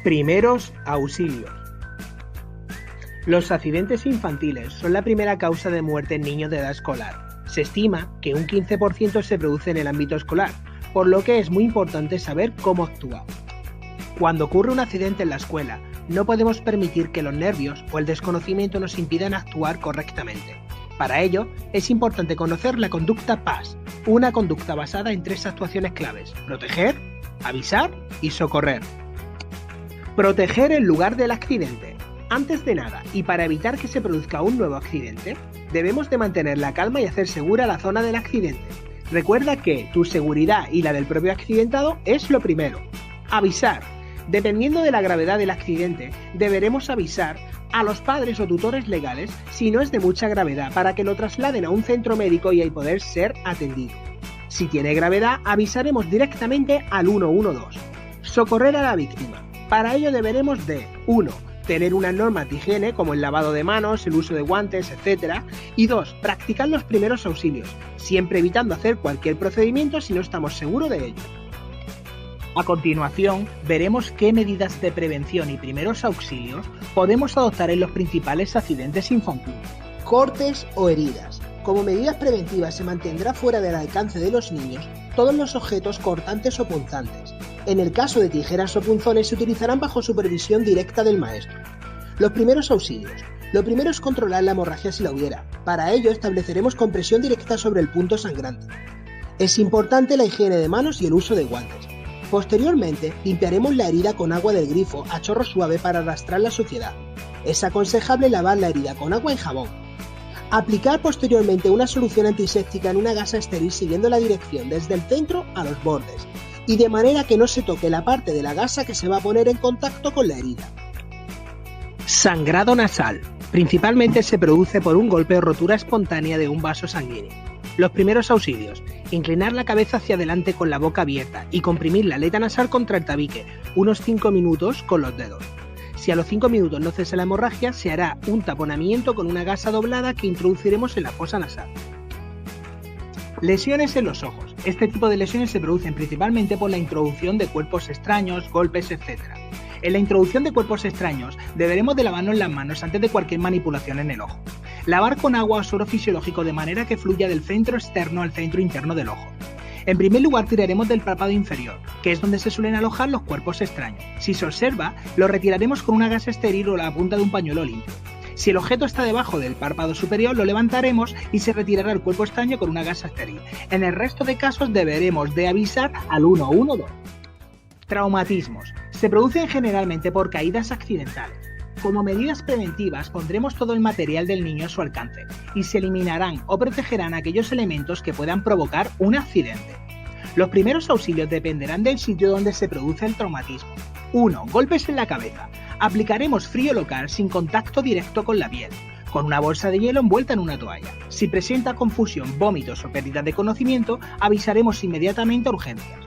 Primeros auxilios. Los accidentes infantiles son la primera causa de muerte en niños de edad escolar. Se estima que un 15% se produce en el ámbito escolar, por lo que es muy importante saber cómo actuar. Cuando ocurre un accidente en la escuela, no podemos permitir que los nervios o el desconocimiento nos impidan actuar correctamente. Para ello, es importante conocer la conducta PAS, una conducta basada en 3 actuaciones claves: proteger, avisar y socorrer. Proteger el lugar del accidente. Antes de nada, y para evitar que se produzca un nuevo accidente, debemos de mantener la calma y hacer segura la zona del accidente. Recuerda que tu seguridad y la del propio accidentado es lo primero. Avisar. Dependiendo de la gravedad del accidente, deberemos avisar a los padres o tutores legales si no es de mucha gravedad, para que lo trasladen a un centro médico y ahí poder ser atendido. Si tiene gravedad, avisaremos directamente al 112. Socorrer a la víctima. Para ello deberemos de 1. Tener unas normas de higiene como el lavado de manos, el uso de guantes, etc. Y 2. Practicar los primeros auxilios, siempre evitando hacer cualquier procedimiento si no estamos seguros de ello. A continuación, veremos qué medidas de prevención y primeros auxilios podemos adoptar en los principales accidentes infantiles. Cortes o heridas. Como medidas preventivas se mantendrá fuera del alcance de los niños todos los objetos cortantes o punzantes. En el caso de tijeras o punzones se utilizarán bajo supervisión directa del maestro. Los primeros auxilios. Lo primero es controlar la hemorragia si la hubiera. Para ello estableceremos compresión directa sobre el punto sangrante. Es importante la higiene de manos y el uso de guantes. Posteriormente, limpiaremos la herida con agua del grifo a chorro suave para arrastrar la suciedad. Es aconsejable lavar la herida con agua y jabón. Aplicar posteriormente una solución antiséptica en una gasa estéril siguiendo la dirección desde el centro a los bordes, y de manera que no se toque la parte de la gasa que se va a poner en contacto con la herida. Sangrado nasal. Principalmente se produce por un golpe o rotura espontánea de un vaso sanguíneo. Los primeros auxilios. Inclinar la cabeza hacia adelante con la boca abierta y comprimir la aleta nasal contra el tabique, unos 5 minutos con los dedos. Si a los 5 minutos no cesa la hemorragia, se hará un taponamiento con una gasa doblada que introduciremos en la fosa nasal. Lesiones en los ojos. Este tipo de lesiones se producen principalmente por la introducción de cuerpos extraños, golpes, etc. En la introducción de cuerpos extraños, deberemos de lavarnos las manos antes de cualquier manipulación en el ojo. Lavar con agua o suero fisiológico de manera que fluya del centro externo al centro interno del ojo. En primer lugar, tiraremos del párpado inferior, que es donde se suelen alojar los cuerpos extraños. Si se observa, lo retiraremos con una gasa estéril o la punta de un pañuelo limpio. Si el objeto está debajo del párpado superior, lo levantaremos y se retirará el cuerpo extraño con una gasa estéril. En el resto de casos deberemos de avisar al 112. Traumatismos. Se producen generalmente por caídas accidentales. Como medidas preventivas pondremos todo el material del niño a su alcance y se eliminarán o protegerán aquellos elementos que puedan provocar un accidente. Los primeros auxilios dependerán del sitio donde se produce el traumatismo. 1. Golpes en la cabeza. Aplicaremos frío local sin contacto directo con la piel, con una bolsa de hielo envuelta en una toalla. Si presenta confusión, vómitos o pérdida de conocimiento, avisaremos inmediatamente a urgencias.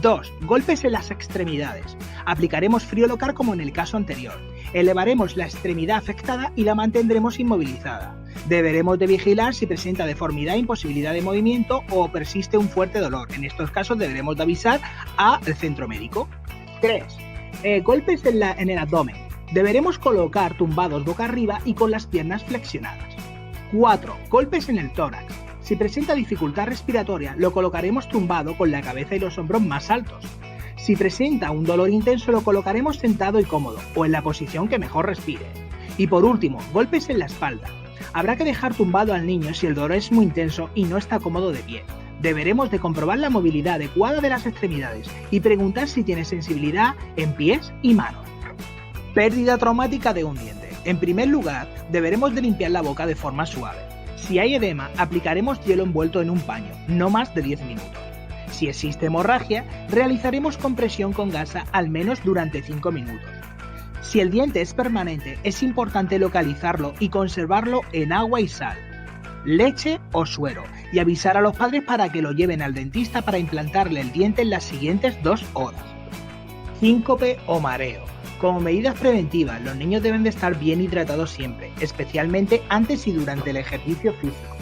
2. Golpes en las extremidades. Aplicaremos frío local como en el caso anterior. Elevaremos la extremidad afectada y la mantendremos inmovilizada. Deberemos de vigilar si presenta deformidad, imposibilidad de movimiento o persiste un fuerte dolor. En estos casos deberemos de avisar al centro médico. 3. Golpes en el abdomen. Deberemos colocar tumbados boca arriba y con las piernas flexionadas. 4. Golpes en el tórax. Si presenta dificultad respiratoria, lo colocaremos tumbado con la cabeza y los hombros más altos. Si presenta un dolor intenso, lo colocaremos sentado y cómodo, o en la posición que mejor respire. Y por último, golpes en la espalda. Habrá que dejar tumbado al niño si el dolor es muy intenso y no está cómodo de pie. Deberemos de comprobar la movilidad adecuada de las extremidades y preguntar si tiene sensibilidad en pies y manos. Pérdida traumática de un diente. En primer lugar, deberemos de limpiar la boca de forma suave. Si hay edema, aplicaremos hielo envuelto en un paño, no más de 10 minutos. Si existe hemorragia, realizaremos compresión con gasa al menos durante 5 minutos. Si el diente es permanente, es importante localizarlo y conservarlo en agua y sal, leche o suero, y avisar a los padres para que lo lleven al dentista para implantarle el diente en las siguientes 2 horas. Síncope o mareo. Como medidas preventivas, los niños deben de estar bien hidratados siempre, especialmente antes y durante el ejercicio físico.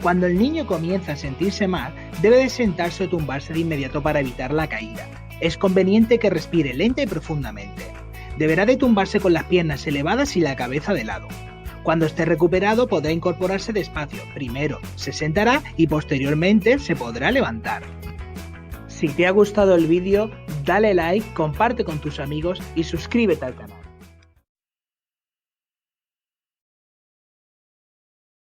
Cuando el niño comienza a sentirse mal, debe de sentarse o tumbarse de inmediato para evitar la caída. Es conveniente que respire lenta y profundamente. Deberá de tumbarse con las piernas elevadas y la cabeza de lado. Cuando esté recuperado podrá incorporarse despacio, primero se sentará y posteriormente se podrá levantar. Si te ha gustado el vídeo, dale like, comparte con tus amigos y suscríbete al canal.